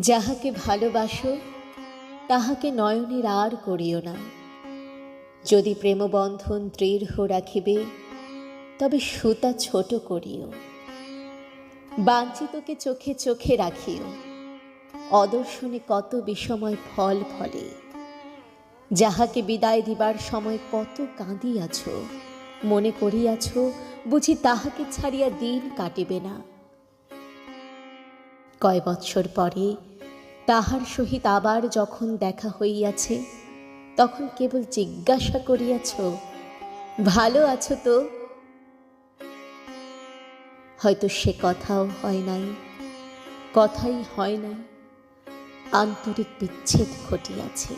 যাহাকে ভালোবাসো তাহাকে নয়নের আর করিও না। যদি প্রেমবন্ধন দৃঢ় রাখিবে তবে সুতা ছোট করিও। বাঞ্ছিতকে চোখে চোখে রাখিও, অদর্শনে কত বিষময় ফল ফলে। যাহাকে বিদায় দিবার সময় কত কাঁদিয়াছ, মনে করিয়াছ বুঝি তাহাকে ছাড়িয়া দিন কাটিবে না। কয় বৎসর পরে তাহার সহিত আবার যখন দেখা হইয়াছে, তখন কেবল জিজ্ঞাসা করিয়াছ, ভালো আছো তো? হয়তো সে কথাও হয় নাই, কথাই হয় নাই, আন্তরিক বিচ্ছেদ ঘটিয়াছে।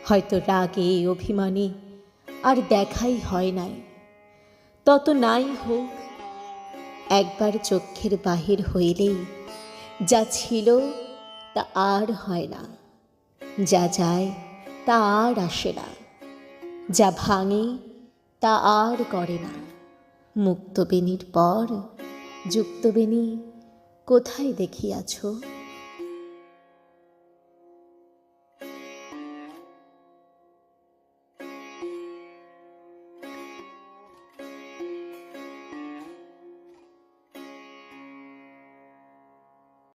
হয়তো রাগে অভিমানে আর দেখাই হয় নাই, তত নাই হোক, একবার চক্ষের বাহির হইলেই যা ছিল তা আর হয় না, যা যায় তা আর আসে না, যা ভাঙে তা আর করে না। মুক্তবেণীর পর যুক্তবেণী কোথায় দেখিয়াছ?